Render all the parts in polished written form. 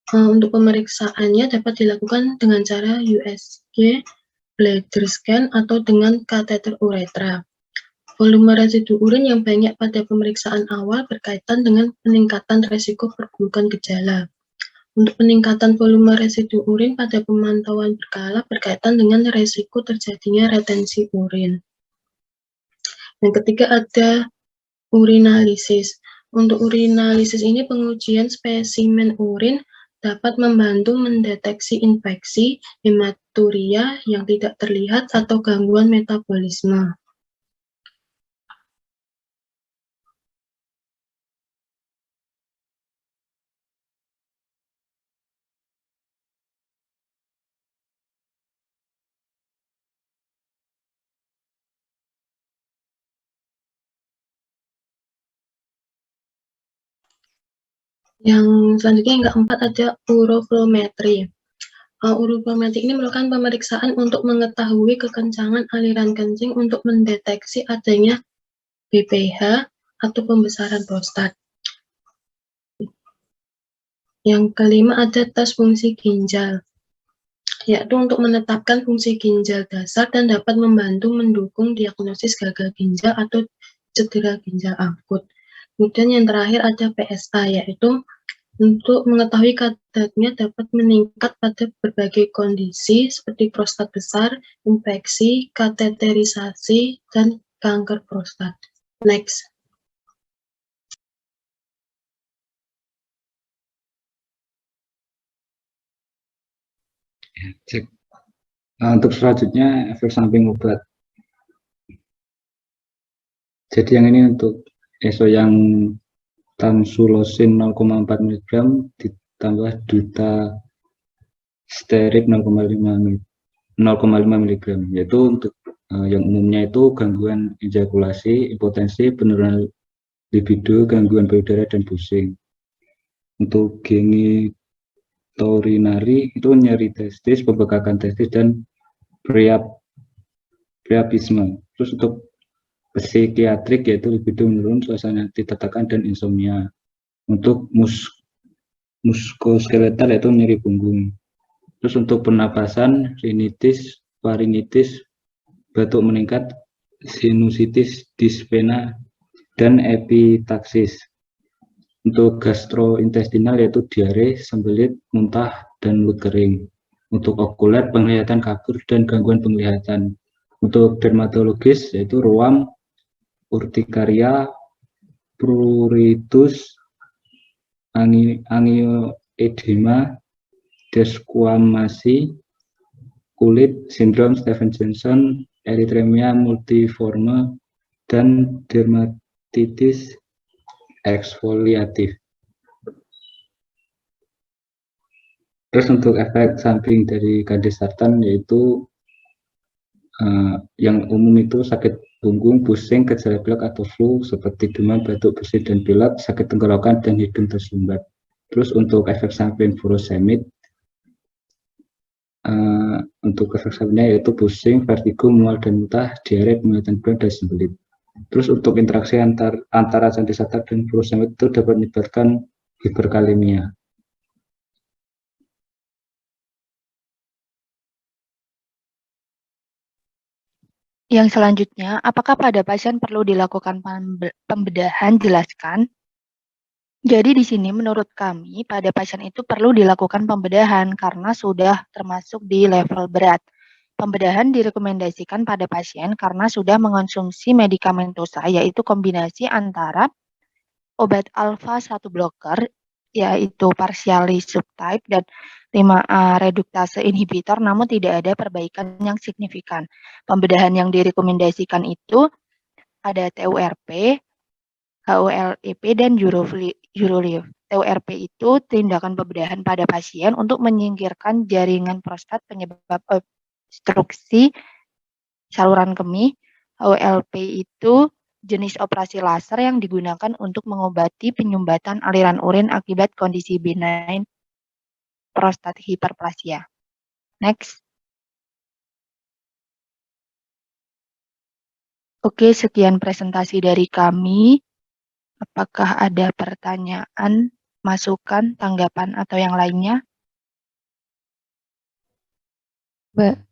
Untuk pemeriksaannya dapat dilakukan dengan cara USG, bladder scan, atau dengan kateter uretra. Volume residu urin yang banyak pada pemeriksaan awal berkaitan dengan peningkatan resiko perburukan gejala. Untuk peningkatan volume residu urin pada pemantauan berkala berkaitan dengan resiko terjadinya retensi urin. Yang ketiga ada urinalisis. Untuk urinalisis ini pengujian spesimen urin dapat membantu mendeteksi infeksi, hematuria yang tidak terlihat atau gangguan metabolisme. Yang selanjutnya yang keempat ada uroflometri. Uroflometri ini merupakan pemeriksaan untuk mengetahui kekencangan aliran kencing untuk mendeteksi adanya BPH atau pembesaran prostat. Yang kelima ada tes fungsi ginjal, yaitu untuk menetapkan fungsi ginjal dasar dan dapat membantu mendukung diagnosis gagal ginjal atau cedera ginjal akut. Kemudian yang terakhir ada PSA, yaitu untuk mengetahui kadarnya dapat meningkat pada berbagai kondisi seperti prostat besar, infeksi, kateterisasi, dan kanker prostat. Next. Cek. Untuk selanjutnya efek samping obat. Jadi yang ini untuk ESO yang tamsulosin 0,4 mg ditambah duta sterib 0,5 mg, yaitu untuk yang umumnya itu gangguan ejakulasi, impotensi, penurunan libido, gangguan payudara, dan pusing. Untuk genitourinary itu nyeri testis, pembekakan testis, dan priapisme. Terus untuk psikiatrik yaitu libido menurun, suasana hati tertekan, dan insomnia. Untuk muskoskeletal yaitu nyeri punggung. Terus untuk pernapasan, rinitis, faringitis, batuk meningkat, sinusitis, dispena, dan epitaksis. Untuk gastrointestinal yaitu diare, sembelit, muntah, dan mulut kering. Untuk okuler, penglihatan kabur dan gangguan penglihatan. Untuk dermatologis yaitu ruam, urtikaria, pruritus, angioedema, desquamasi kulit, sindrom Stevens-Johnson, erythemia multiforme, dan dermatitis eksfoliatif. Terus untuk efek samping dari kandesartan yaitu yang umum itu sakit punggung, pusing, gejala pilek atau flu seperti demam, batuk, bersin, dan pilek, sakit tenggorokan, dan hidung tersumbat. Terus untuk efek samping furosemid, untuk efek sampingnya yaitu pusing, vertigo, mual dan muntah, diare, penglihatan kurang, dan sembelit. Terus untuk interaksi antara kandesartan dan furosemid itu dapat menyebabkan hiperkalemia. Yang selanjutnya, apakah pada pasien perlu dilakukan pembedahan? Jelaskan. Jadi di sini menurut kami pada pasien itu perlu dilakukan pembedahan karena sudah termasuk di level berat. Pembedahan direkomendasikan pada pasien karena sudah mengonsumsi medikamentosa yaitu kombinasi antara obat alfa 1 blocker yaitu partially subtype dan 5A reduktase inhibitor namun tidak ada perbaikan yang signifikan. Pembedahan yang direkomendasikan itu ada TURP, HOLEP, dan Euroliv. TURP itu tindakan pembedahan pada pasien untuk menyingkirkan jaringan prostat penyebab obstruksi saluran kemih. HOLP itu jenis operasi laser yang digunakan untuk mengobati penyumbatan aliran urin akibat kondisi benign prostatic hyperplasia. Next. Oke, sekian presentasi dari kami. Apakah ada pertanyaan, masukan, tanggapan, atau yang lainnya?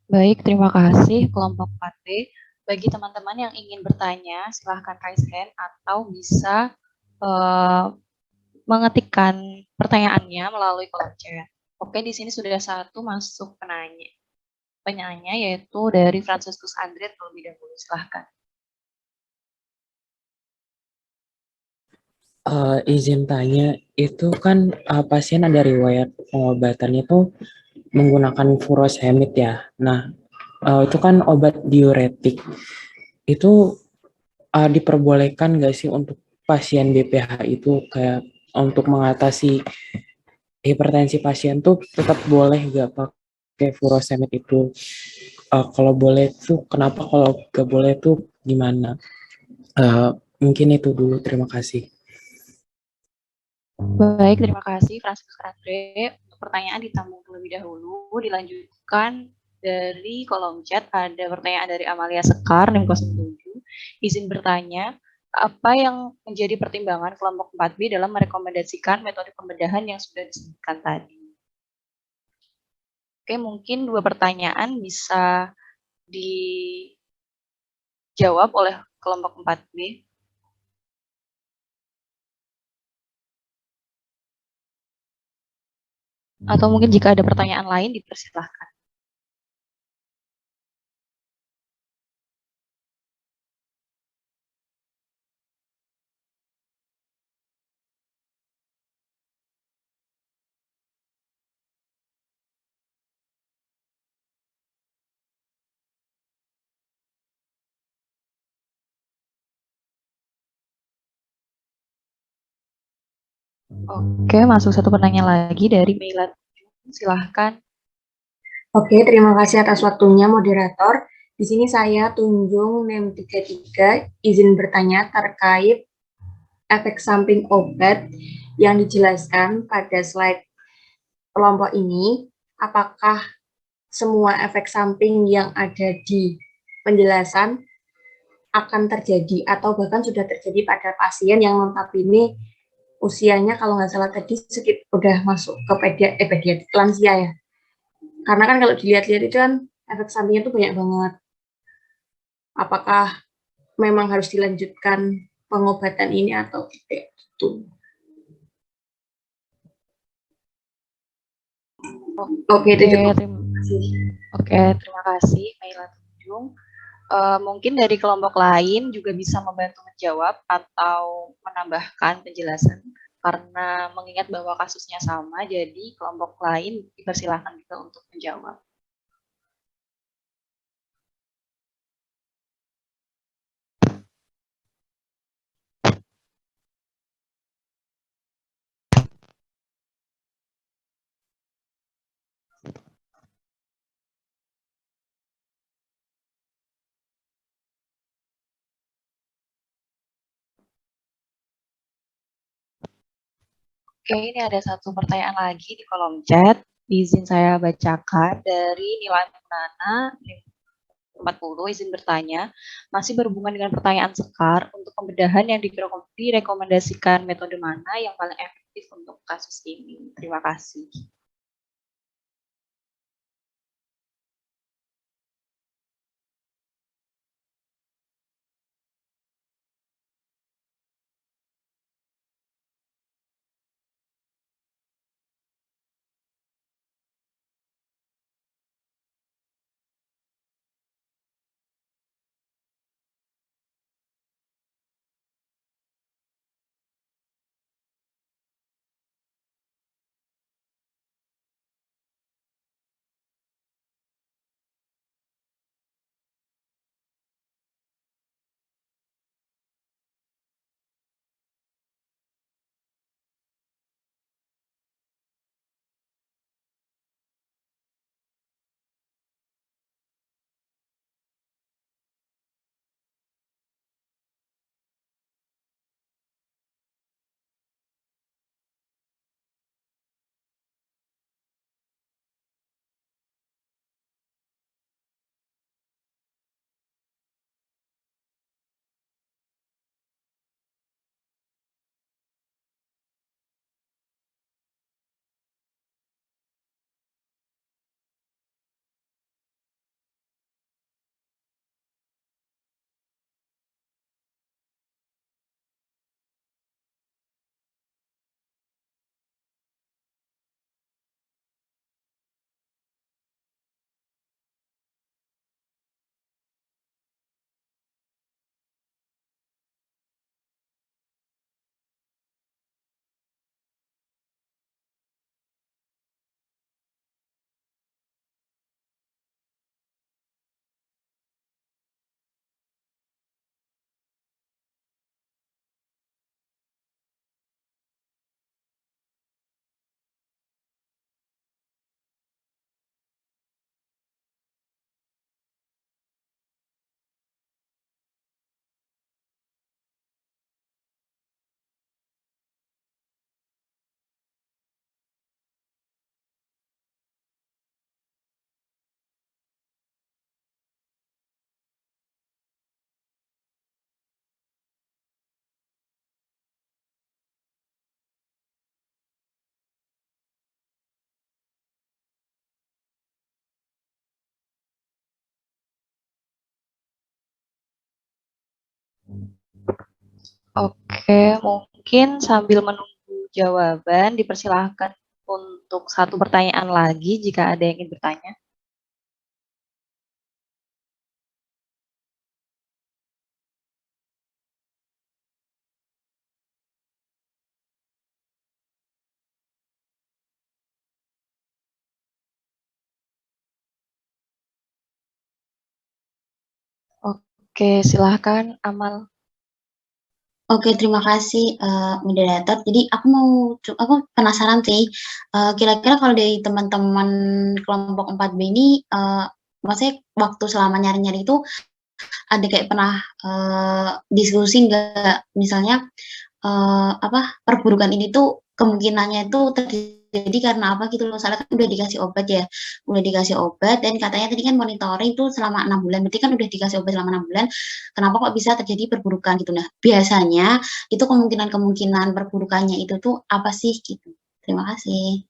Baik, terima kasih kelompok 4B. Bagi teman-teman yang ingin bertanya, silahkan raise hand atau bisa mengetikkan pertanyaannya melalui kolom chat. Oke, di sini sudah satu masuk penanya yaitu dari Franciscus Andre terlebih dahulu. Silahkan. Izin tanya, itu kan pasien ada riwayat pengobatannya itu menggunakan furosemid ya. Nah, itu kan obat diuretik. Itu diperbolehkan nggak sih untuk pasien BPH itu kayak untuk mengatasi hipertensi pasien tuh tetap boleh nggak pakai furosemid itu? Kalau boleh tuh kenapa, kalau nggak boleh tuh gimana? Mungkin itu dulu, terima kasih. Baik, terima kasih Franciscus Andre. Untuk pertanyaan ditampung terlebih dahulu, dilanjutkan dari kolom chat ada pertanyaan dari Amalia Sekar 607. Izin bertanya, apa yang menjadi pertimbangan kelompok 4B dalam merekomendasikan metode pembedahan yang sudah disebutkan tadi? Oke, mungkin dua pertanyaan bisa dijawab oleh kelompok 4B. Atau mungkin jika ada pertanyaan lain dipersilahkan. Oke, masuk satu pertanyaan lagi dari Meilat. Silahkan. Oke, terima kasih atas waktunya moderator. Di sini saya Tunjung NEM 33 izin bertanya terkait efek samping obat yang dijelaskan pada slide kelompok ini. Apakah semua efek samping yang ada di penjelasan akan terjadi atau bahkan sudah terjadi pada pasien yang notabene usianya kalau nggak salah tadi udah masuk ke pediatrik lansia ya. Karena kan kalau dilihat-lihat itu kan efek sampingnya itu banyak banget. Apakah memang harus dilanjutkan pengobatan ini atau tidak? Gitu. Oke, itu cukup. Oke, terima kasih Maila Tunjung. Mungkin dari kelompok lain juga bisa membantu menjawab atau menambahkan penjelasan karena mengingat bahwa kasusnya sama, jadi kelompok lain dipersilahkan juga untuk menjawab. Oke, ini ada satu pertanyaan lagi di kolom chat. Izin saya bacakan dari Nilai Nana 40, izin bertanya, masih berhubungan dengan pertanyaan Sekar, untuk pembedahan yang direkomendasikan metode mana yang paling efektif untuk kasus ini? Terima kasih. Oke, mungkin sambil menunggu jawaban, dipersilahkan untuk satu pertanyaan lagi jika ada yang ingin bertanya. Oke, silahkan Amal. Oke, terima kasih moderator. Jadi aku penasaran sih, kira-kira kalau dari teman-teman kelompok 4B ini, maksudnya waktu selama nyari-nyari itu ada kayak pernah diskusi nggak, misalnya perburukan ini tuh kemungkinannya itu terjadi karena apa gitu loh, soalnya kan udah dikasih obat dan katanya tadi kan monitoring tuh selama 6 bulan, berarti kan udah dikasih obat selama 6 bulan, kenapa kok bisa terjadi perburukan gitu. Nah, biasanya itu kemungkinan perburukannya itu tuh apa sih gitu. Terima kasih.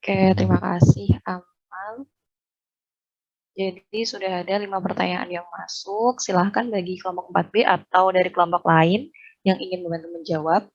Oke, terima kasih Amal. Jadi sudah ada 5 pertanyaan yang masuk. Silahkan bagi kelompok 4B atau dari kelompok lain yang ingin membantu menjawab.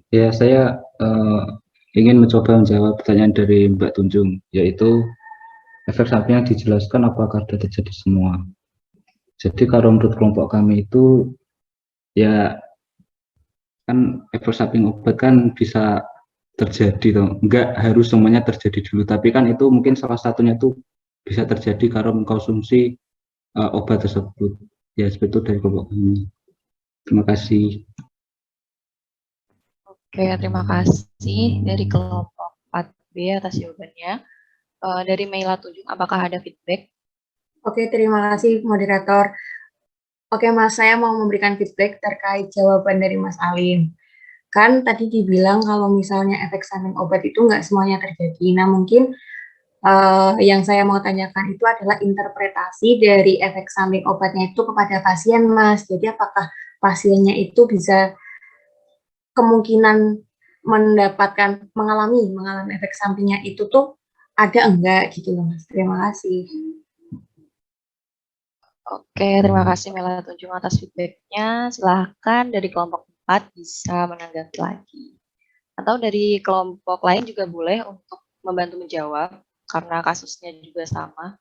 Ya, saya ingin mencoba menjawab pertanyaan dari Mbak Tunjung, yaitu efek samping yang dijelaskan apakah sudah terjadi semua. Jadi kalau menurut kelompok kami itu, ya kan efek samping obat kan bisa terjadi toh. Enggak harus semuanya terjadi dulu, tapi kan itu mungkin salah satunya tuh bisa terjadi karena mengkonsumsi obat tersebut. Ya, seperti itu dari kelompok kami. Terima kasih. Oke, terima kasih dari kelompok 4B atas jawabannya. Dari Meila Tunjung, apakah ada feedback? Oke, terima kasih moderator. Oke Mas, saya mau memberikan feedback terkait jawaban dari Mas Alim. Kan tadi dibilang kalau misalnya efek samping obat itu nggak semuanya terjadi. Nah mungkin yang saya mau tanyakan itu adalah interpretasi dari efek samping obatnya itu kepada pasien, Mas. Jadi apakah pasiennya itu bisa kemungkinan mengalami efek sampingnya itu tuh ada enggak gitu loh, Mas. Terima kasih. Oke, terima kasih Mela Tunjung atas feedbacknya. Silahkan dari kelompok 4 bisa menanggapi lagi. Atau dari kelompok lain juga boleh untuk membantu menjawab, karena kasusnya juga sama.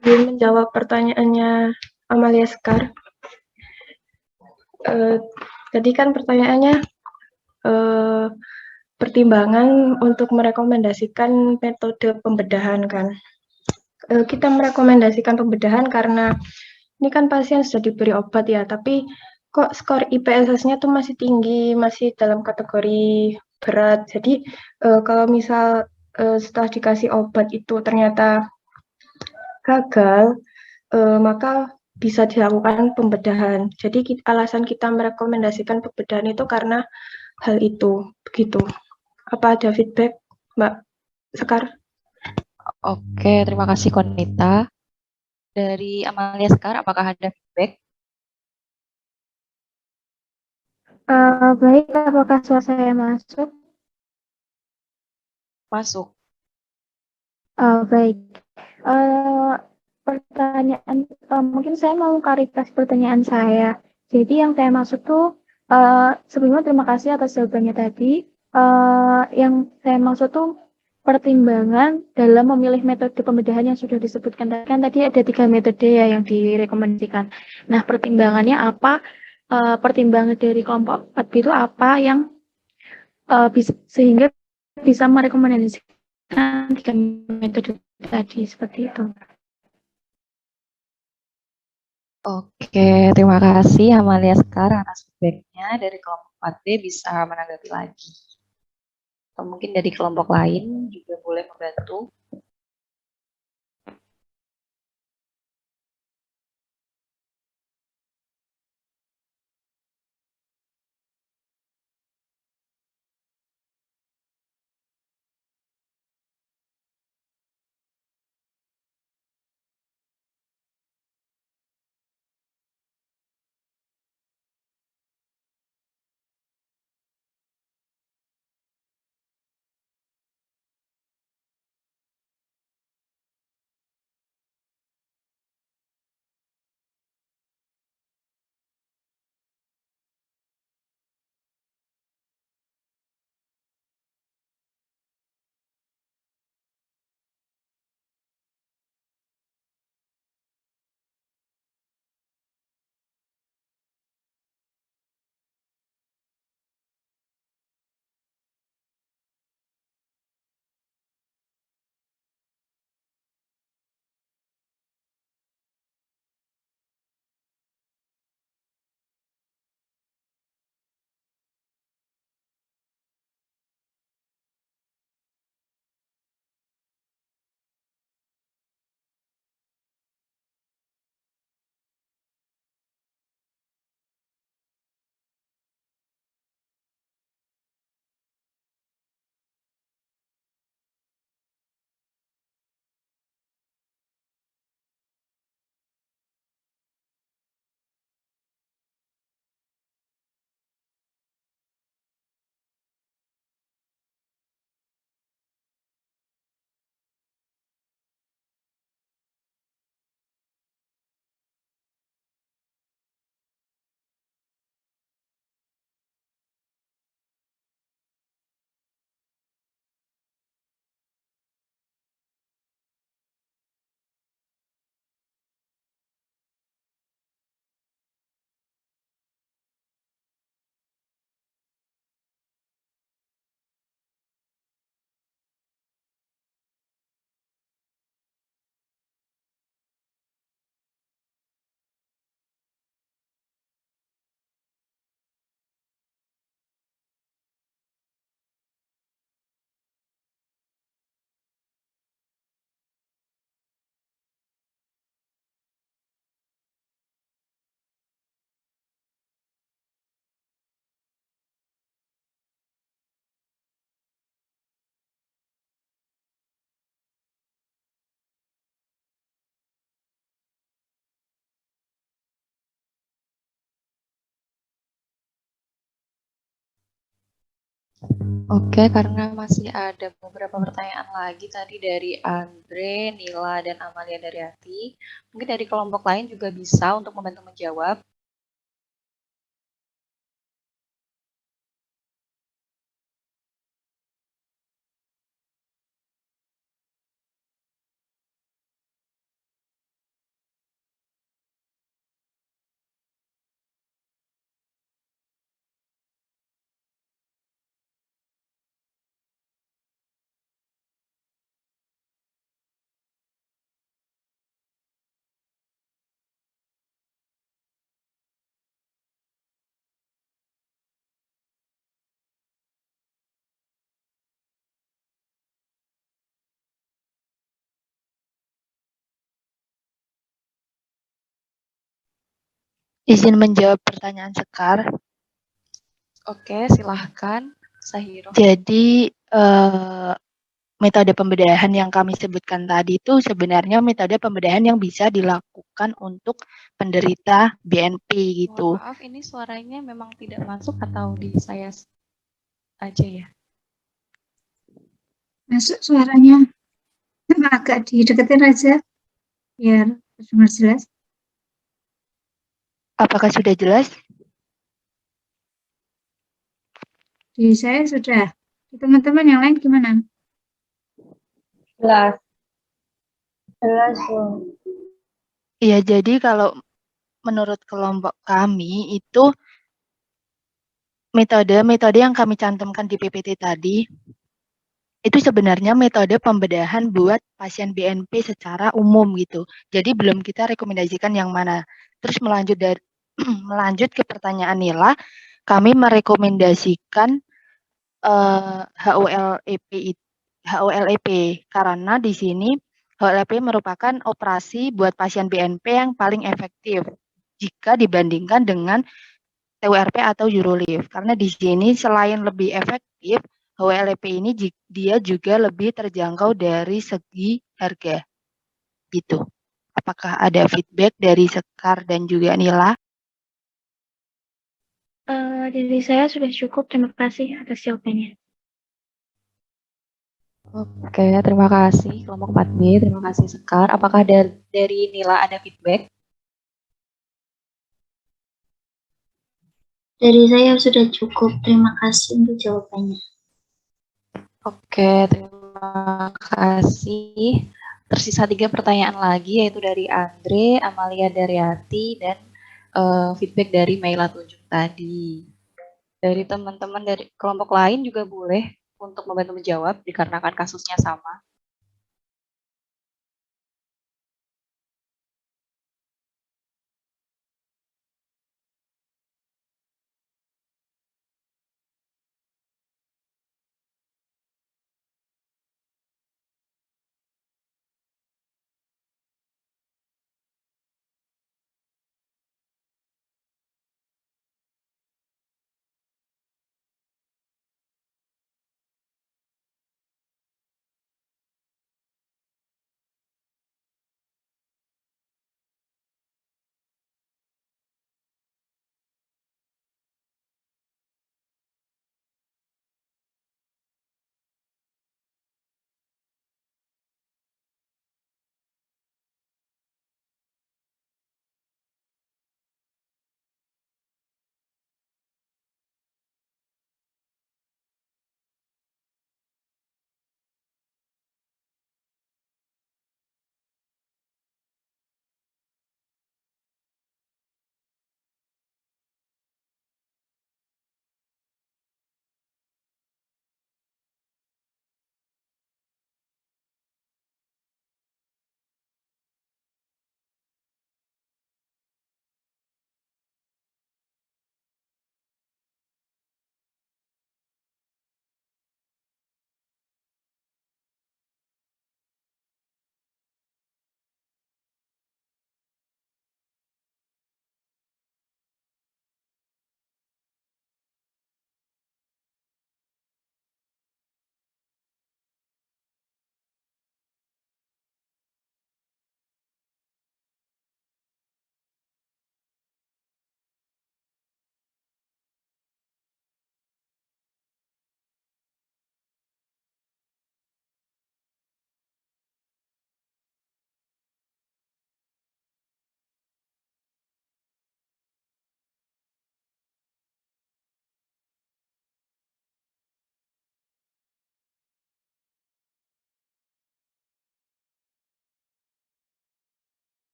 Ingin menjawab pertanyaannya Amalia Sekar. Tadi kan pertanyaannya pertimbangan untuk merekomendasikan metode pembedahan kan. Kita merekomendasikan pembedahan karena ini kan pasien sudah diberi obat ya, tapi kok skor IPSS-nya tuh masih tinggi, masih dalam kategori berat. Jadi kalau misal setelah dikasih obat itu ternyata gagal, maka bisa dilakukan pembedahan. Jadi alasan kita merekomendasikan pembedahan itu karena hal itu. Begitu. Apa ada feedback, Mbak Sekar? Oke, terima kasih Konita. Dari Amalia Sekar, apakah ada feedback? Baik, apakah suara saya masuk? Masuk. Baik. Eh, Pertanyaan, mungkin saya mau klarifikasi pertanyaan saya. Jadi yang saya maksud tuh, sebelumnya terima kasih atas jawabannya tadi. Yang saya maksud tuh pertimbangan dalam memilih metode pembedahan yang sudah disebutkan tadi. Kan tadi ada 3 metode ya yang direkomendasikan. Nah, pertimbangannya apa? Pertimbangan dari kelompok 4B itu apa yang sehingga bisa merekomendasikan 3 metode tadi seperti itu. Oke, terima kasih Amalia Sekar atas feedbacknya. Dari kelompok 4B bisa menanggapi lagi. Atau mungkin dari kelompok lain juga boleh membantu. Oke, karena masih ada beberapa pertanyaan lagi tadi dari Andre, Nila, dan Amalia dari Hati. Mungkin dari kelompok lain juga bisa untuk membantu menjawab. Izin menjawab pertanyaan Sekar. Oke, silahkan Sahiro. Jadi metode pembedahan yang kami sebutkan tadi itu sebenarnya metode pembedahan yang bisa dilakukan untuk penderita BNP Mohon gitu. maaf, ini suaranya memang tidak masuk atau di saya aja ya? Masuk suaranya. Agak dideketin aja biar terdengar jelas. Apakah sudah jelas? Di saya sudah. Di teman-teman yang lain gimana? Jelas. Jelas, Bu. Iya, jadi kalau menurut kelompok kami itu metode-metode yang kami cantumkan di PPT tadi itu sebenarnya metode pembedahan buat pasien BNP secara umum gitu. Jadi belum kita rekomendasikan yang mana. Terus melanjut ke pertanyaan Nila, kami merekomendasikan HOLEP karena di sini HOLEP merupakan operasi buat pasien BNP yang paling efektif jika dibandingkan dengan TURP atau Eurolift. Karena di sini selain lebih efektif, HOLEP ini dia juga lebih terjangkau dari segi harga. Gitu. Apakah ada feedback dari Sekar dan juga Nila? Dari saya sudah cukup. Terima kasih atas jawabannya. Oke, terima kasih kelompok 4B, terima kasih Sekar. Apakah dari Nila ada feedback? Dari saya sudah cukup. Terima kasih untuk jawabannya. Oke, terima kasih. Tersisa 3 pertanyaan lagi, yaitu dari Andre, Amalia Daryati, dan feedback dari Maila Tunjuk tadi. Dari teman-teman dari kelompok lain juga boleh untuk membantu menjawab, dikarenakan kasusnya sama.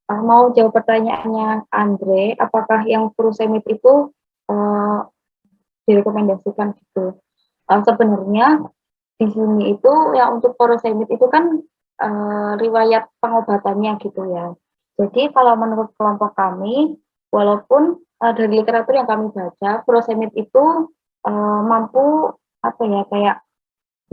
mau jawab pertanyaannya Andre, apakah yang furosemid itu uh, direkomendasikan gitu? Sebenarnya di sini itu yang untuk furosemid itu kan riwayat pengobatannya gitu ya. Jadi kalau menurut kelompok kami, walaupun dari literatur yang kami baca, furosemid itu mampu apa ya kayak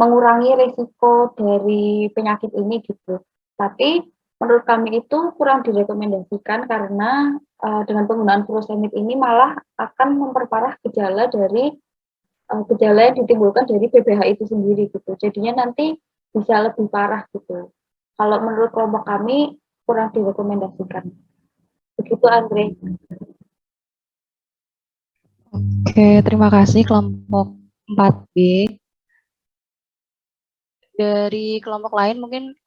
mengurangi risiko dari penyakit ini gitu. Tapi menurut kami itu kurang direkomendasikan karena dengan penggunaan furosemid ini malah akan memperparah gejala dari gejala yang ditimbulkan dari PPH itu sendiri gitu. Jadinya nanti bisa lebih parah gitu. Kalau menurut kelompok kami kurang direkomendasikan. Begitu Andre. Oke, terima kasih kelompok 4B. Dari kelompok lain mungkin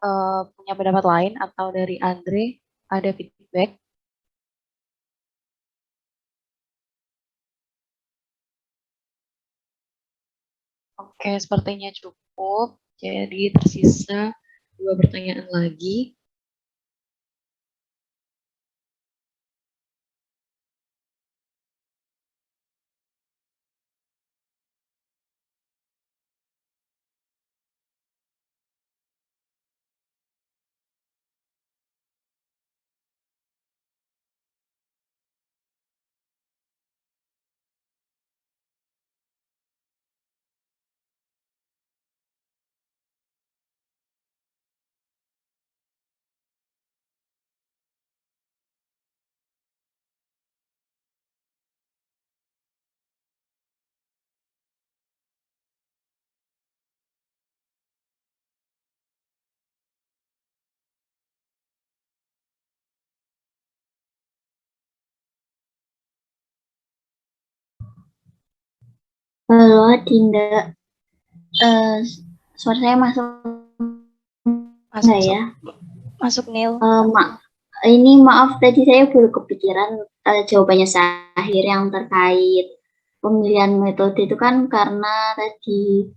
punya pendapat lain atau dari Andre ada feedback? Oke, sepertinya cukup. Jadi tersisa 2 pertanyaan lagi. Halo, Dinda. Suara saya masuk enggak ya? Masuk Nil. Ini maaf tadi saya baru kepikiran jawabannya Sahir yang terkait pemilihan metode itu kan karena tadi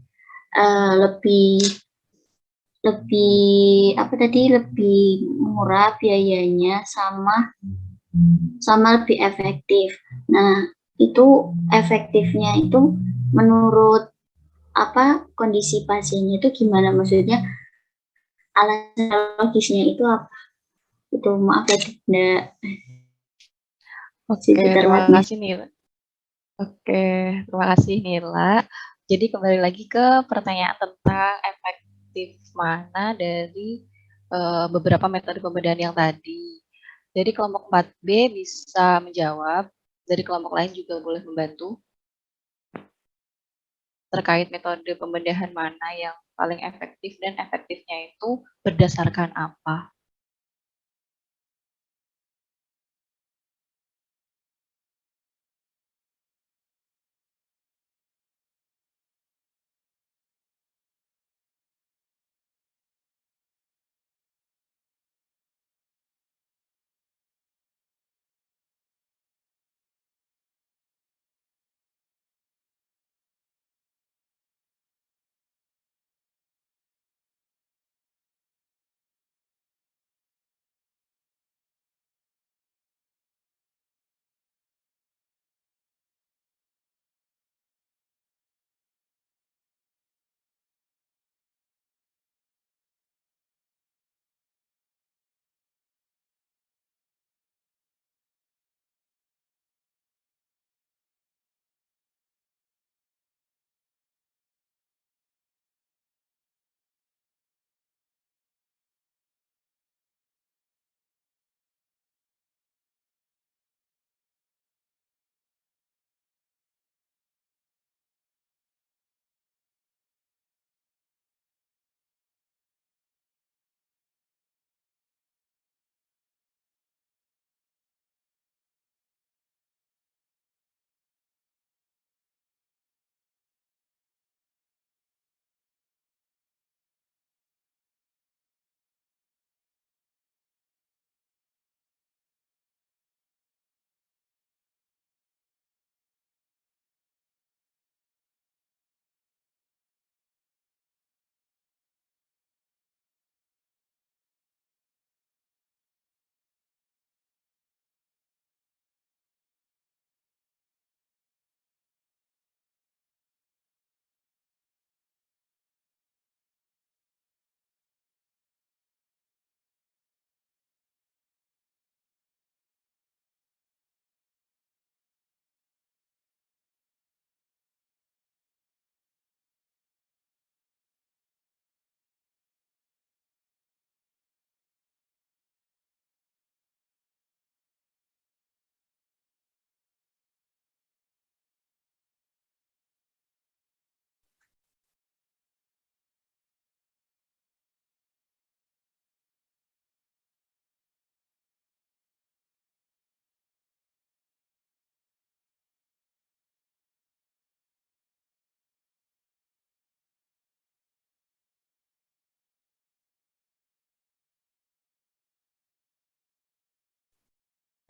lebih lebih murah biayanya sama lebih efektif. Nah, itu efektifnya itu menurut kondisi pasiennya itu gimana, maksudnya alasan logisnya itu apa? Itu maaf ya tidak. Oke, terima kasih Nila. Oke, terima kasih Nila. Jadi kembali lagi ke pertanyaan tentang efektif mana dari beberapa metode pembedahan yang tadi. Jadi kelompok 4B bisa menjawab, dari kelompok lain juga boleh membantu terkait metode pembedahan mana yang paling efektif dan efektifnya itu berdasarkan apa.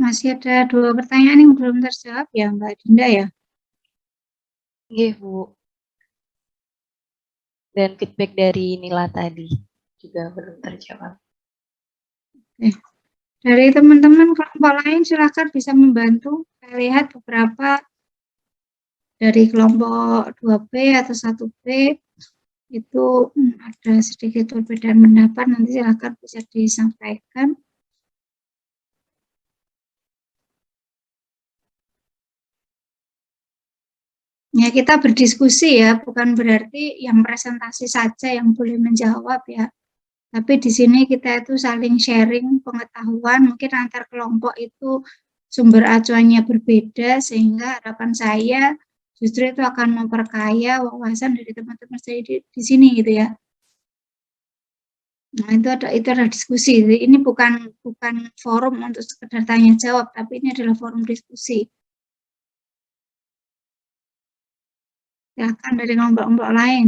masih ada 2 pertanyaan yang belum terjawab ya, Mbak Dinda ya? Iya, Bu. Dan feedback dari Nila tadi juga belum terjawab. Oke. Dari teman-teman kelompok lain silakan bisa membantu. Saya lihat beberapa dari kelompok 2B atau 1B itu ada sedikit perbedaan pendapat, nanti silakan bisa disampaikan. Ya, kita berdiskusi ya, bukan berarti yang presentasi saja yang boleh menjawab ya. Tapi di sini kita itu saling sharing pengetahuan, mungkin antar kelompok itu sumber acuannya berbeda, sehingga harapan saya justru itu akan memperkaya wawasan dari teman-teman saya di sini gitu ya. Nah, itu ada diskusi. Jadi ini bukan forum untuk sekedar tanya jawab, tapi ini adalah forum diskusi. Silakan dari kelompok-kelompok lain.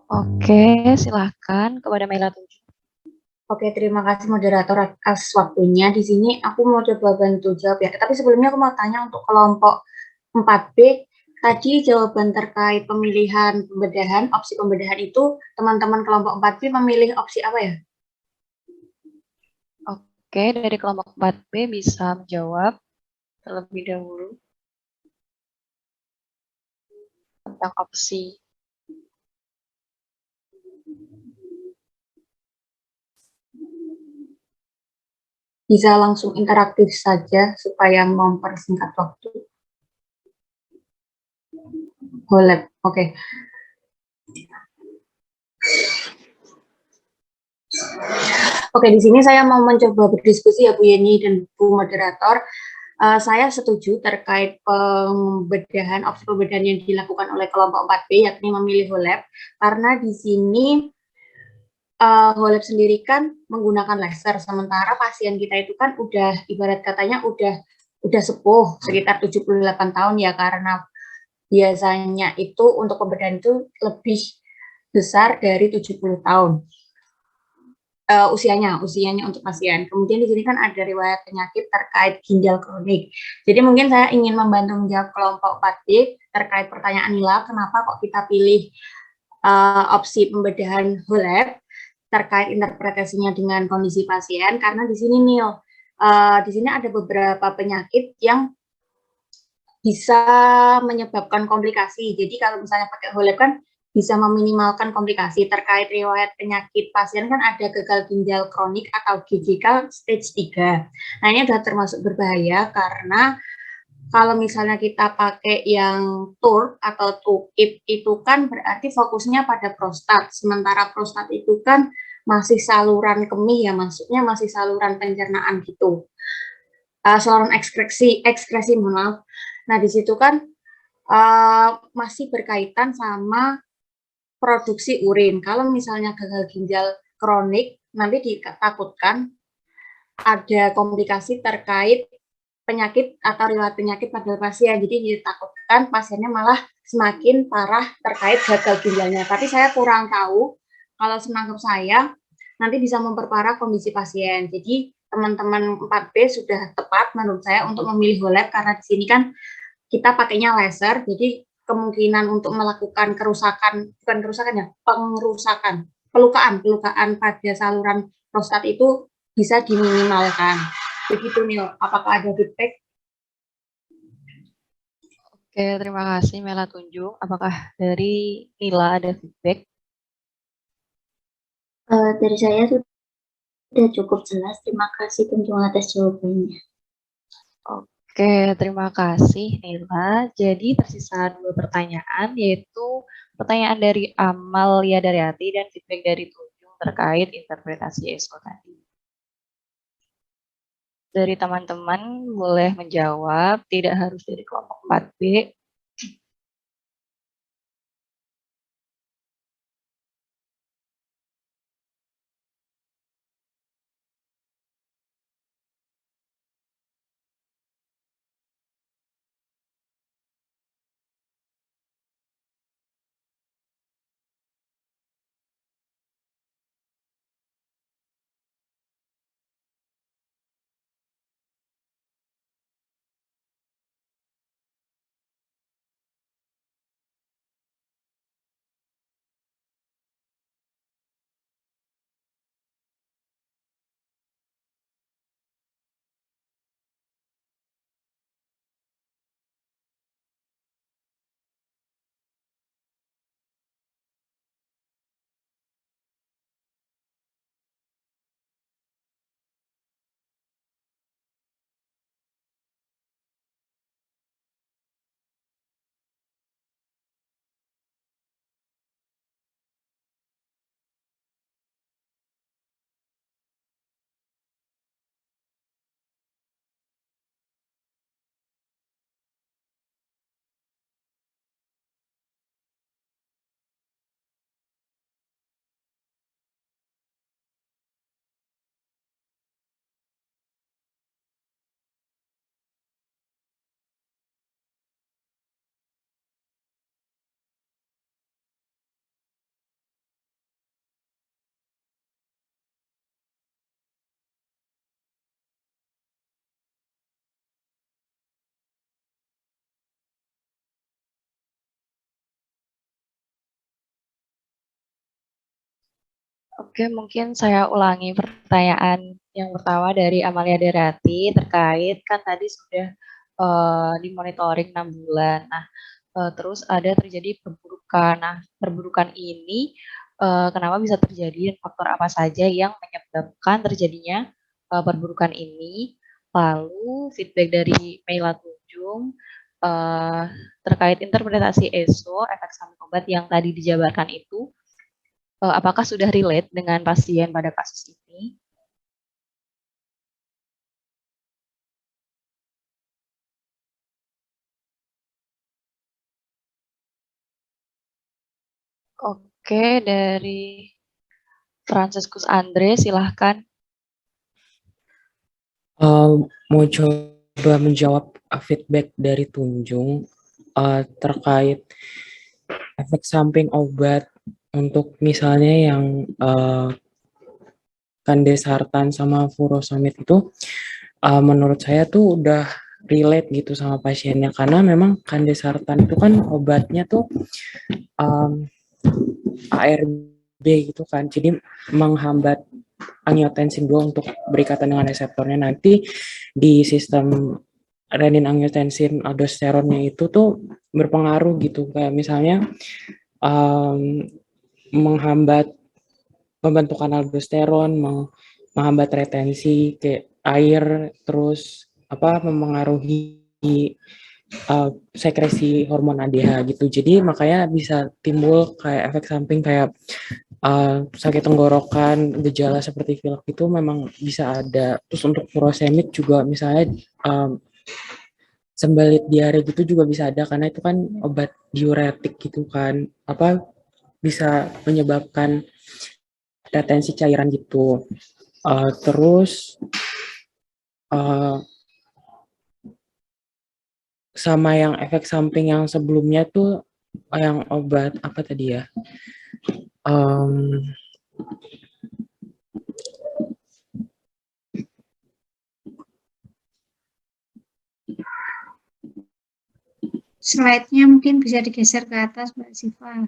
Oke, silakan kepada Mela 7. Oke, terima kasih moderator atas waktunya. Di sini aku mau coba bantu jawab ya. Tapi sebelumnya aku mau tanya untuk kelompok 4B, tadi jawaban terkait pemilihan pembedahan, opsi pembedahan itu teman-teman kelompok 4B memilih opsi apa ya? Oke, dari kelompok 4B bisa menjawab terlebih dahulu tentang opsi. Bisa langsung interaktif saja supaya mempersingkat waktu. Boleh, oke. Oke, di sini saya mau mencoba berdiskusi ya Bu Yeni dan Bu Moderator. Saya setuju terkait pembedahan, opsi pembedahan yang dilakukan oleh kelompok 4B, yakni memilih whole lab, karena di sini whole lab sendiri kan menggunakan laser, sementara pasien kita itu kan udah ibarat katanya udah sepuh, sekitar 78 tahun ya, karena biasanya itu untuk pembedahan itu lebih besar dari 70 tahun. Usianya untuk pasien. Kemudian di sini kan ada riwayat penyakit terkait ginjal kronik. Jadi mungkin saya ingin membantu menjawab kelompok 4B terkait pertanyaan Nila, kenapa kok kita pilih opsi pembedahan whole lab terkait interpretasinya dengan kondisi pasien, karena di sini Nil, di sini ada beberapa penyakit yang bisa menyebabkan komplikasi. Jadi kalau misalnya pakai whole lab kan bisa meminimalkan komplikasi terkait riwayat penyakit pasien kan ada gagal ginjal kronik atau GGK stage 3. Nah, ini sudah termasuk berbahaya karena kalau misalnya kita pakai yang TURP atau TUIP itu kan berarti fokusnya pada prostat. Sementara prostat itu kan masih saluran kemih ya, maksudnya masih saluran pencernaan gitu. Saluran ekskresi, mohon maaf. Nah, di situ kan masih berkaitan sama produksi urin. Kalau misalnya gagal ginjal kronik, nanti ditakutkan ada komplikasi terkait penyakit atau riwayat penyakit pada pasien. Jadi ditakutkan pasiennya malah semakin parah terkait gagal ginjalnya. Tapi saya kurang tahu, kalau senangkap saya, nanti bisa memperparah kondisi pasien. Jadi teman-teman 4B sudah tepat menurut saya untuk memilih whole lab karena di sini kan kita pakainya laser, jadi kemungkinan untuk melakukan kerusakan, bukan kerusakan ya, pengerusakan, pelukaan pada saluran prostat itu bisa diminimalkan. Begitu Nil, apakah ada feedback? Oke, terima kasih Mela Tunjung. Apakah dari Nila ada feedback? Dari saya sudah cukup jelas. Terima kasih Tunjung atas jawabannya. Oke, terima kasih Nila. Jadi tersisa 2 pertanyaan, yaitu pertanyaan dari Amalia Daryati dan feedback dari Tunjung terkait interpretasi ESO tadi. Dari teman-teman boleh menjawab, tidak harus dari kelompok 4B. Oke, mungkin saya ulangi pertanyaan yang pertama dari Amalia Derati terkait kan tadi sudah dimonitoring 6 bulan. Nah, terus ada terjadi perburukan. Nah, perburukan ini kenapa bisa terjadi dan faktor apa saja yang menyebabkan terjadinya perburukan ini? Lalu feedback dari Meila Tunjung terkait interpretasi ESO, efek samping obat yang tadi dijabarkan itu, apakah sudah relate dengan pasien pada kasus ini? Oke, dari Francescus Andre, silahkan. Mau coba menjawab feedback dari Tunjung terkait efek samping obat untuk misalnya yang Kandesartan sama furosemid itu menurut saya tuh udah relate gitu sama pasiennya karena memang Kandesartan itu kan obatnya tuh ARB gitu kan, jadi menghambat angiotensin 2 untuk berikatan dengan reseptornya. Nanti di sistem renin-angiotensin aldosteronnya itu tuh berpengaruh gitu, kayak misalnya menghambat pembentukan aldosteron, menghambat retensi kayak air, terus memengaruhi sekresi hormon ADH gitu. Jadi makanya bisa timbul kayak efek samping kayak sakit tenggorokan, gejala seperti pilek itu memang bisa ada. Terus untuk furosemid juga misalnya sembelit diare gitu juga bisa ada karena itu kan obat diuretik gitu kan, bisa menyebabkan retensi cairan gitu. Terus sama yang efek samping yang sebelumnya tuh yang obat apa tadi ya? Slide-nya mungkin bisa digeser ke atas, Mbak Siva.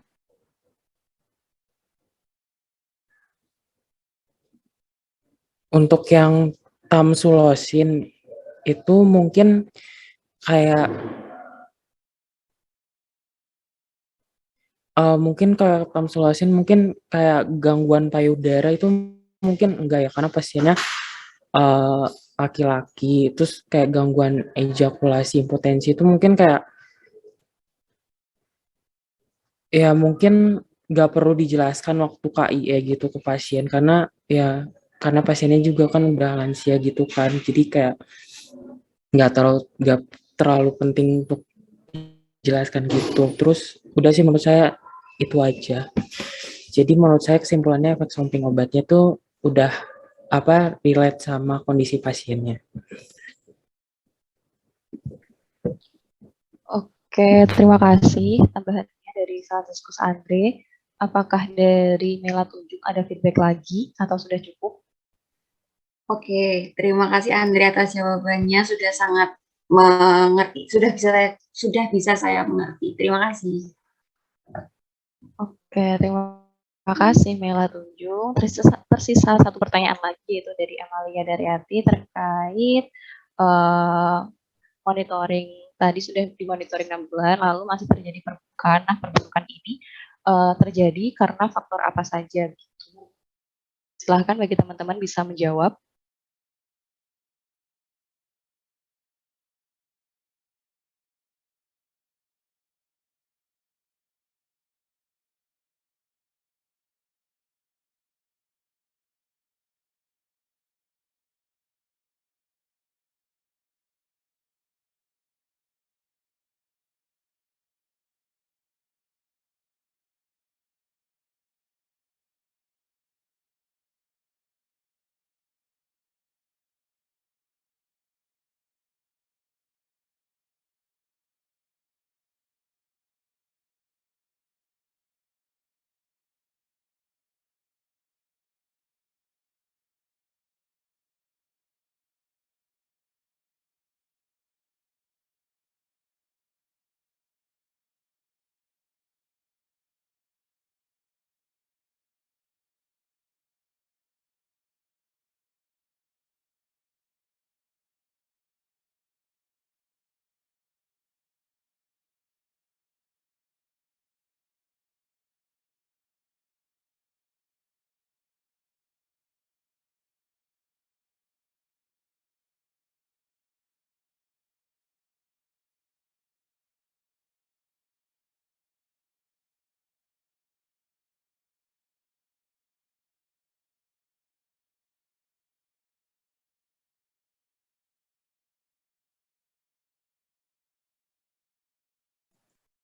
Untuk yang tamsulosin itu mungkin kayak tamsulosin mungkin kayak gangguan payudara itu mungkin enggak ya, karena pasiennya laki-laki, terus kayak gangguan ejakulasi impotensi itu mungkin kayak ya mungkin nggak perlu dijelaskan waktu KIE gitu ke pasien, karena pasiennya juga kan udah lansia gitu kan, jadi kayak nggak terlalu penting untuk dijelaskan gitu. Terus udah sih menurut saya itu aja. Jadi menurut saya kesimpulannya efek samping obatnya tuh udah relate sama kondisi pasiennya. Oke, terima kasih tambahannya dari Saleskus Andre. Apakah dari Mela Tunjung ada feedback lagi atau sudah cukup? Oke, terima kasih Andre atas jawabannya, sudah sangat mengerti, sudah bisa saya mengerti. Terima kasih. Oke, terima kasih Mela Tunjung. Tersisa satu pertanyaan lagi, yaitu dari Amalia Daryati terkait monitoring. Tadi sudah dimonitoring 6 bulan, lalu masih terjadi perburukan. Nah, perburukan ini terjadi karena faktor apa saja? Gitu. Silahkan bagi teman-teman bisa menjawab.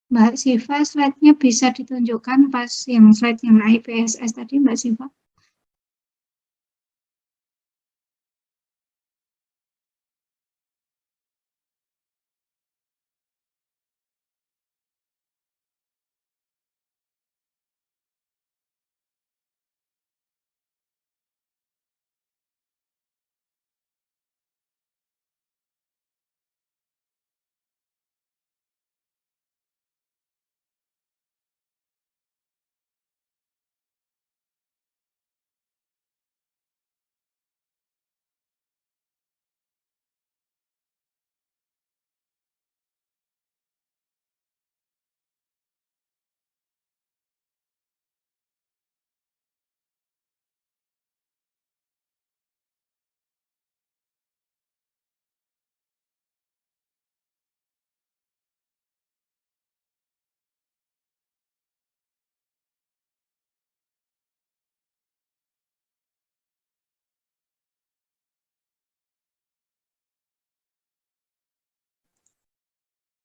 Mbak Siva, slide-nya bisa ditunjukkan pas yang slide yang IPSS tadi, Mbak Siva.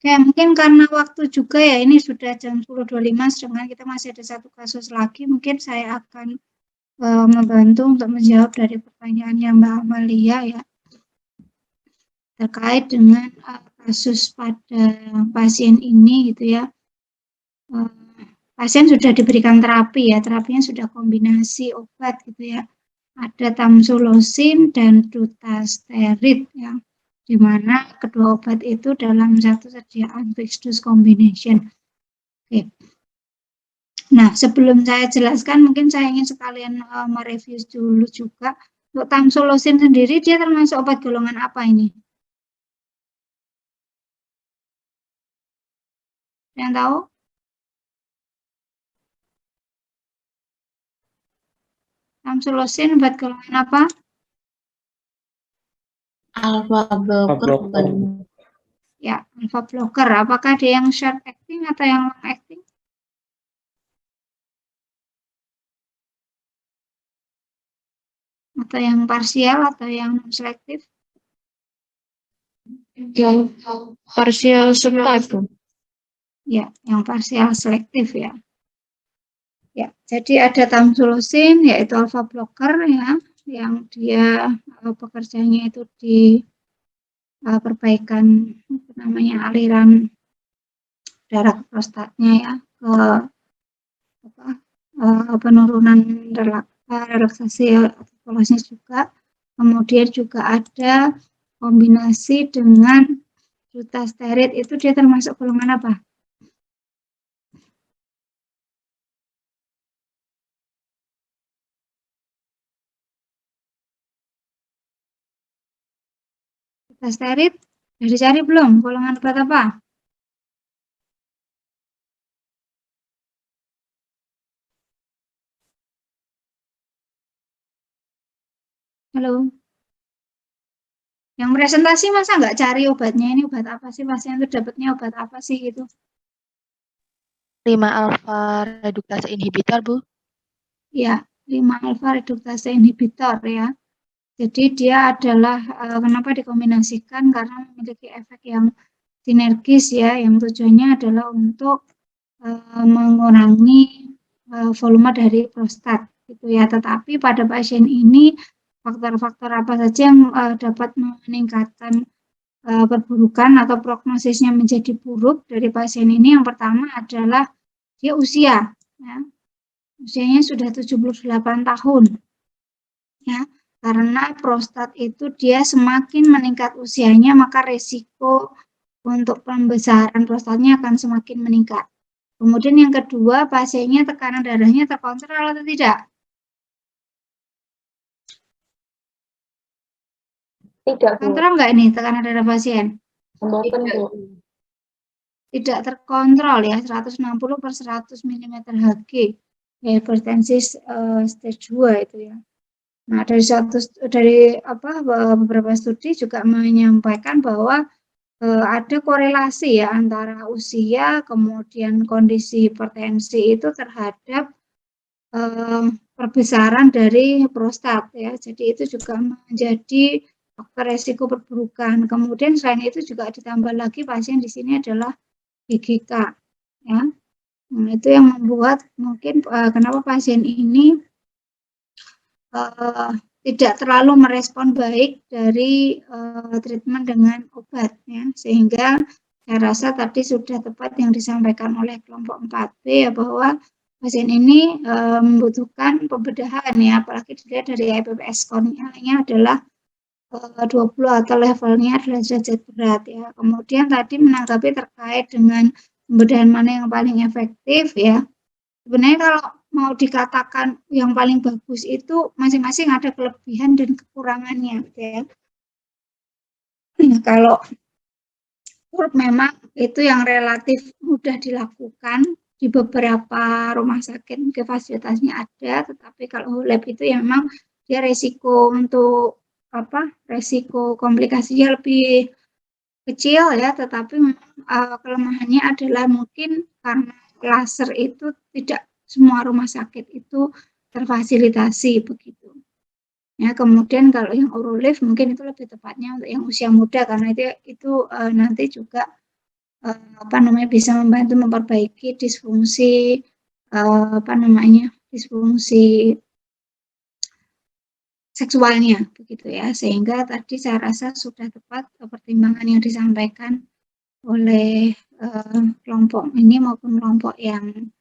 Oke, mungkin karena waktu juga ya, ini sudah jam 10.25, sedangkan kita masih ada satu kasus lagi, mungkin saya akan membantu untuk menjawab dari pertanyaannya Mbak Amalia ya, terkait dengan kasus pada pasien ini gitu ya. Pasien sudah diberikan terapi ya, terapinya sudah kombinasi obat gitu ya. Ada tamsulosin dan dutasterid ya, di mana kedua obat itu dalam satu sediaan fixed dose combination. Oke. Nah, sebelum saya jelaskan, mungkin saya ingin sekalian mereview dulu juga. Untuk tamsulosin sendiri, dia termasuk obat golongan apa ini? Yang tahu? Tamsulosin obat golongan apa? Alpha blocker bukan? Ya, alpha blocker. Apakah dia yang short acting atau yang long acting? Atau yang parsial atau yang non selektif? Yang parsial selektif. Ya, yang parsial selektif ya. Ya, jadi ada tamsulosin yaitu alpha blocker ya, yang dia pekerjaannya itu di perbaikan namanya aliran darah ke prostatnya ya, ke penurunan relaksasi artikulasinya juga. Kemudian juga ada kombinasi dengan dutasterid, itu dia termasuk golongan apa? Dutasterid sudah dicari belum? Golongan obat apa? Halo? Yang presentasi masa nggak cari obatnya, ini obat apa sih, pasien itu dapatnya obat apa sih gitu? 5 alfa reduktase inhibitor, Bu. Ya, 5 alfa reduktase inhibitor ya. Jadi dia adalah kenapa dikombinasikan, karena memiliki efek yang sinergis ya, yang tujuannya adalah untuk mengurangi volume dari prostat gitu ya. Tetapi pada pasien ini faktor-faktor apa saja yang dapat meningkatkan perburukan atau prognosisnya menjadi buruk dari pasien ini? Yang pertama adalah dia usia ya. Usianya sudah 78 tahun ya. Karena prostat itu dia semakin meningkat usianya, maka resiko untuk pembesaran prostatnya akan semakin meningkat. Kemudian yang kedua, pasiennya tekanan darahnya terkontrol atau tidak? Tidak, Bu. Kontrol nggak ini tekanan darah pasien? Mboten, Bu. Tidak terkontrol ya, 160/100 mm Hg, ya hipertensi stage 2 itu ya. Nah, dari beberapa studi juga menyampaikan bahwa ada korelasi ya antara usia kemudian kondisi hipertensi itu terhadap perbesaran dari prostat ya. Jadi itu juga menjadi faktor resiko perburukan. Kemudian selain itu juga ditambah lagi pasien di sini adalah GGK ya. Nah, itu yang membuat mungkin kenapa pasien ini tidak terlalu merespon baik dari treatment dengan obat ya, sehingga saya rasa tadi sudah tepat yang disampaikan oleh kelompok 4B ya, bahwa pasien ini membutuhkan pembedahan ya, apalagi dilihat dari IPPS score-nya adalah 20 atau levelnya adalah derajat berat ya. Kemudian tadi menanggapi terkait dengan pembedahan mana yang paling efektif ya. Sebenarnya kalau mau dikatakan yang paling bagus itu masing-masing ada kelebihan dan kekurangannya ya. Kalau memang itu yang relatif mudah dilakukan di beberapa rumah sakit, mungkin fasilitasnya ada, tetapi kalau lab itu ya memang dia resiko untuk resiko komplikasinya lebih kecil ya, tetapi kelemahannya adalah mungkin karena laser itu tidak semua rumah sakit itu terfasilitasi begitu. Ya, kemudian kalau yang Urolift mungkin itu lebih tepatnya untuk yang usia muda, karena itu nanti juga bisa membantu memperbaiki disfungsi disfungsi seksualnya begitu ya, sehingga tadi saya rasa sudah tepat pertimbangan yang disampaikan oleh kelompok ini maupun kelompok yang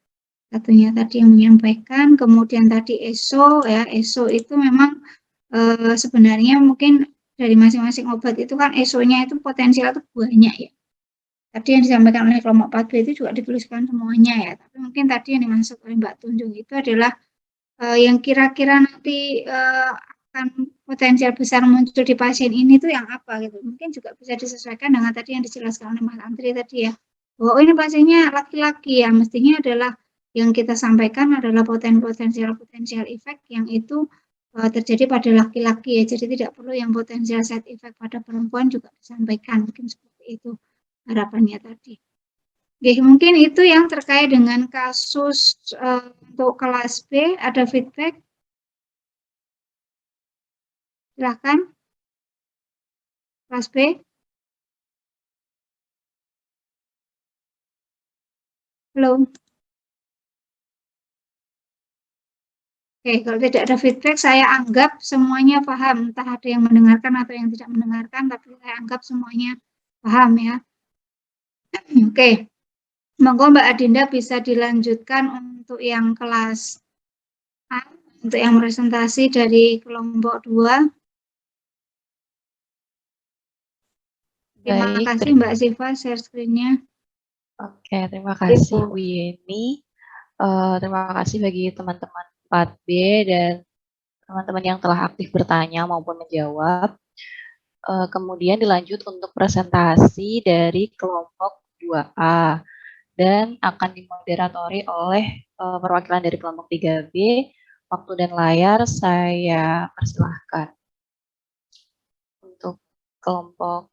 satunya tadi yang menyampaikan. Kemudian tadi ESO ya, ESO itu memang sebenarnya mungkin dari masing-masing obat itu kan ESO-nya itu potensial itu banyak ya. Tadi yang disampaikan oleh kelompok 4B itu juga dituliskan semuanya ya, tapi mungkin tadi yang dimaksud oleh Mbak Tunjung itu adalah yang kira-kira nanti akan potensial besar muncul di pasien ini tuh yang apa gitu. Mungkin juga bisa disesuaikan dengan tadi yang dijelaskan oleh Mas Andri tadi ya, bahwa ini pasiennya laki-laki ya, mestinya adalah yang kita sampaikan adalah potensial efek yang itu terjadi pada laki-laki ya, jadi tidak perlu yang potensial side effect pada perempuan juga disampaikan, mungkin seperti itu harapannya tadi. Oke, mungkin itu yang terkait dengan kasus untuk kelas B. Ada feedback? Silakan. Kelas B. Belum. Oke, kalau tidak ada feedback, saya anggap semuanya paham. Entah ada yang mendengarkan atau yang tidak mendengarkan, tapi saya anggap semuanya paham ya. Oke, monggo Mbak Adinda bisa dilanjutkan untuk yang kelas A, untuk yang presentasi dari kelompok 2. Terima Baik, kasih Mbak Siva, share screen-nya. Oke, terima kasih Bu Yeni. Terima kasih bagi teman-teman 4B dan teman-teman yang telah aktif bertanya maupun menjawab. Kemudian dilanjut untuk presentasi dari kelompok 2A dan akan dimoderatori oleh perwakilan dari kelompok 3B. Waktu dan layar saya persilahkan. Untuk kelompok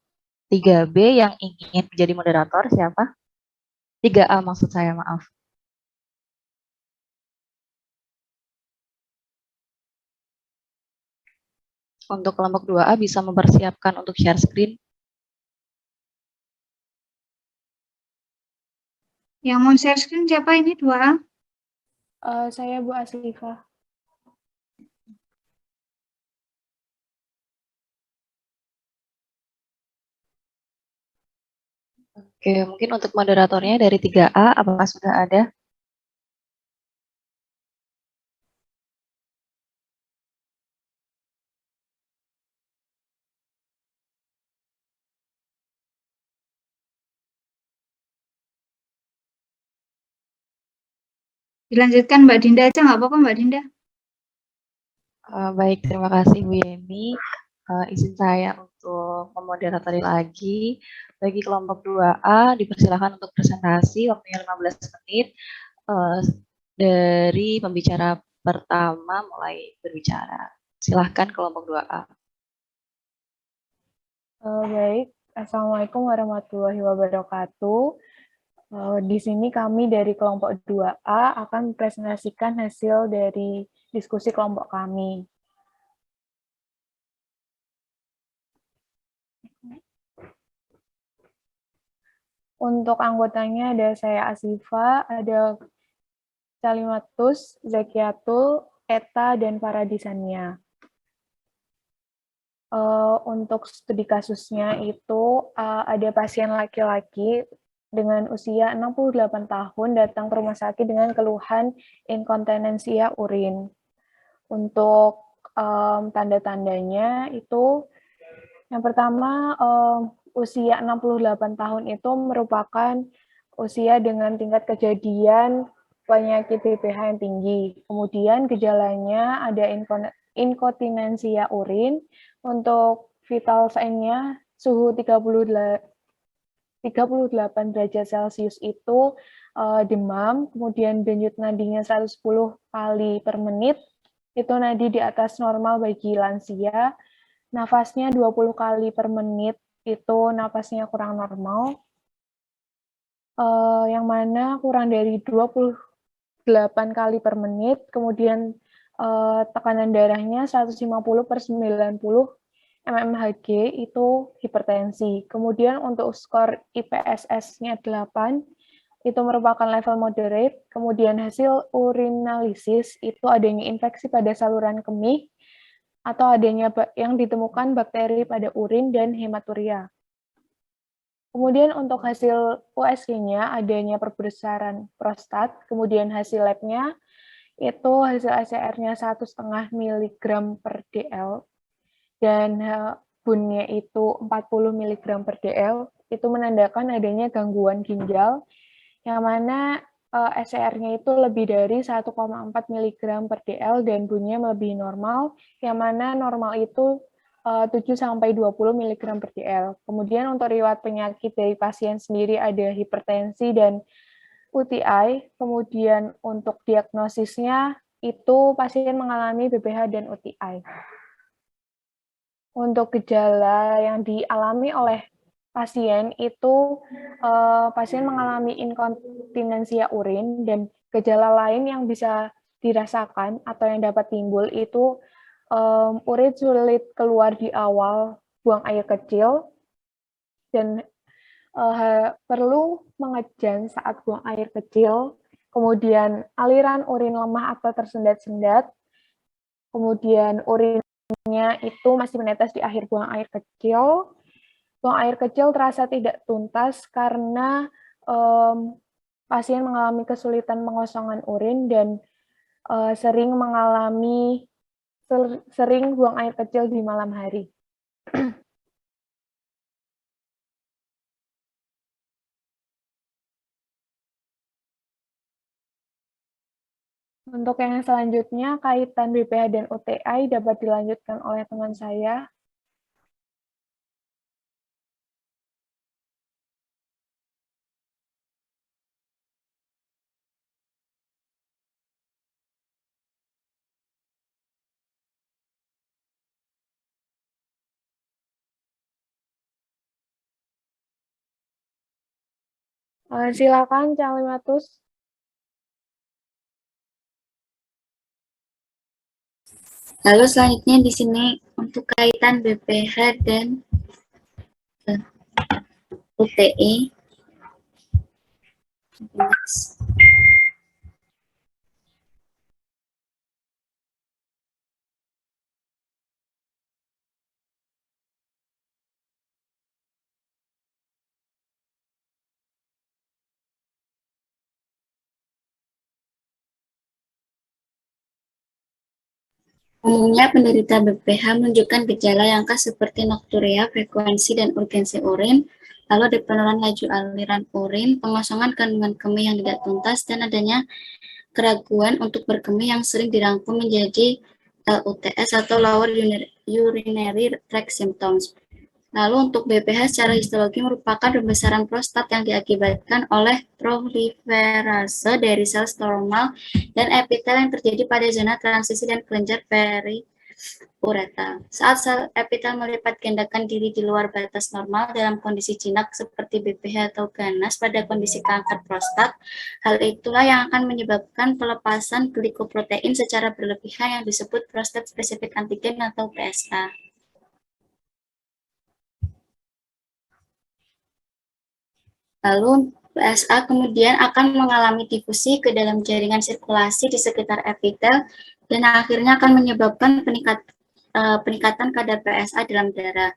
3B yang ingin menjadi moderator siapa? 3A maksud saya, maaf. Untuk kelompok 2A bisa mempersiapkan untuk share screen. Yang mau share screen siapa ini 2A? Saya Bu Aslifa. Oke, mungkin untuk moderatornya dari 3A, apakah sudah ada? Dilanjutkan Mbak Dinda aja, nggak apa-apa Mbak Dinda. Baik, terima kasih Bu Yeni. Izin saya untuk memoderatori lagi. Bagi kelompok 2A, dipersilakan untuk presentasi, waktunya 15 menit. Dari pembicara pertama mulai berbicara. Silahkan kelompok 2A. Baik, Assalamualaikum warahmatullahi wabarakatuh. Di sini kami dari kelompok 2A akan mempresentasikan hasil dari diskusi kelompok kami. Untuk anggotanya ada saya Asifa, ada Salimatus, Zakiatul, Eta, dan Paradisania. Untuk studi kasusnya itu ada pasien laki-laki dengan usia 68 tahun datang ke rumah sakit dengan keluhan inkontinensia urin. Untuk tanda-tandanya itu yang pertama usia 68 tahun itu merupakan usia dengan tingkat kejadian penyakit BPH yang tinggi. Kemudian gejalanya ada inkontinensia urin. Untuk vital sign-nya suhu 38 derajat Celcius itu demam, kemudian denyut nadinya 110 kali per menit, itu nadi di atas normal bagi lansia, nafasnya 20 kali per menit, itu nafasnya kurang normal, yang mana kurang dari 28 kali per menit, kemudian tekanan darahnya 150/90 mmHg itu hipertensi. Kemudian untuk skor IPSS-nya 8, itu merupakan level moderate. Kemudian hasil urinalisis itu adanya infeksi pada saluran kemih atau adanya yang ditemukan bakteri pada urin dan hematuria. Kemudian untuk hasil USG-nya adanya perbesaran prostat, kemudian hasil lab-nya itu hasil ACR-nya 1,5 mg per dl, dan BUN-nya itu 40 mg per dl, itu menandakan adanya gangguan ginjal, yang mana ACR-nya itu lebih dari 1,4 mg per dl dan BUN-nya melebihi normal, yang mana normal itu 7-20 mg per dl. Kemudian untuk riwayat penyakit dari pasien sendiri ada hipertensi dan UTI. Kemudian untuk diagnosisnya itu pasien mengalami BPH dan UTI. Untuk gejala yang dialami oleh pasien itu pasien mengalami inkontinensia urin, dan gejala lain yang bisa dirasakan atau yang dapat timbul itu urin sulit keluar di awal buang air kecil, dan perlu mengejan saat buang air kecil, kemudian aliran urin lemah atau tersendat-sendat, kemudian urinnya itu masih menetes di akhir buang air kecil. Buang air kecil terasa tidak tuntas karena pasien mengalami kesulitan pengosongan urin dan sering buang air kecil di malam hari. Untuk yang selanjutnya, kaitan BPH dan UTI dapat dilanjutkan oleh teman saya. Silakan, Cang Limatus. Lalu selanjutnya di sini untuk kaitan BPH dan UTI. Umumnya penderita BPH menunjukkan gejala yang khas seperti nokturia, frekuensi dan urgensi urin, lalu ada penurunan laju aliran urin, pengosongan kandungan kemih yang tidak tuntas, dan adanya keraguan untuk berkemih yang sering dirangkum menjadi LUTS atau Lower Urinary Tract Symptoms. Lalu untuk BPH secara histologi merupakan pembesaran prostat yang diakibatkan oleh proliferase dari sel stromal dan epitel yang terjadi pada zona transisi dan kelenjar periuretal. Saat sel epitel melipat gandakan diri di luar batas normal dalam kondisi jinak seperti BPH atau ganas pada kondisi kanker prostat, hal itulah yang akan menyebabkan pelepasan glikoprotein secara berlebihan yang disebut prostate specific antigen atau PSA. Lalu PSA kemudian akan mengalami difusi ke dalam jaringan sirkulasi di sekitar epitel dan akhirnya akan menyebabkan peningkatan kadar PSA dalam darah.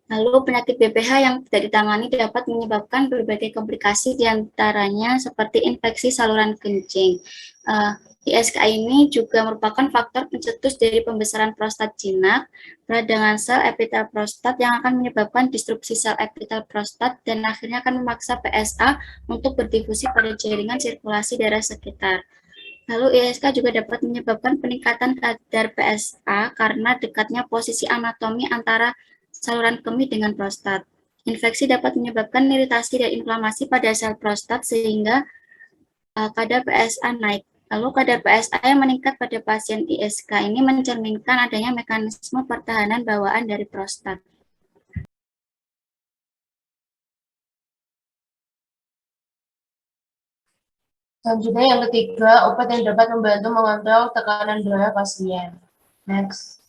Lalu penyakit BPH yang tidak ditangani dapat menyebabkan berbagai komplikasi diantaranya seperti infeksi saluran kencing. ISK ini juga merupakan faktor pencetus dari pembesaran prostat jinak, peradangan sel epitel prostat yang akan menyebabkan disrupsi sel epitel prostat dan akhirnya akan memaksa PSA untuk berdifusi pada jaringan sirkulasi darah sekitar. Lalu ISK juga dapat menyebabkan peningkatan kadar PSA karena dekatnya posisi anatomi antara saluran kemih dengan prostat. Infeksi dapat menyebabkan iritasi dan inflamasi pada sel prostat sehingga kadar PSA naik. Lalu kadar PSA yang meningkat pada pasien ISK ini mencerminkan adanya mekanisme pertahanan bawaan dari prostat. Selanjutnya yang ketiga, obat yang dapat membantu mengontrol tekanan darah pasien. Next.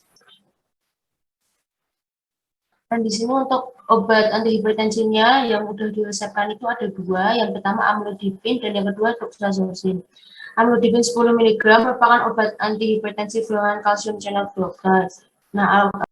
Dan di sini untuk obat antihipertensinya yang udah diresepkan itu ada 2. Yang pertama amlodipin dan yang kedua doxazosine. Amlodipin 10 mg merupakan obat antihipertensi golongan kalsium channel blocker. Nah,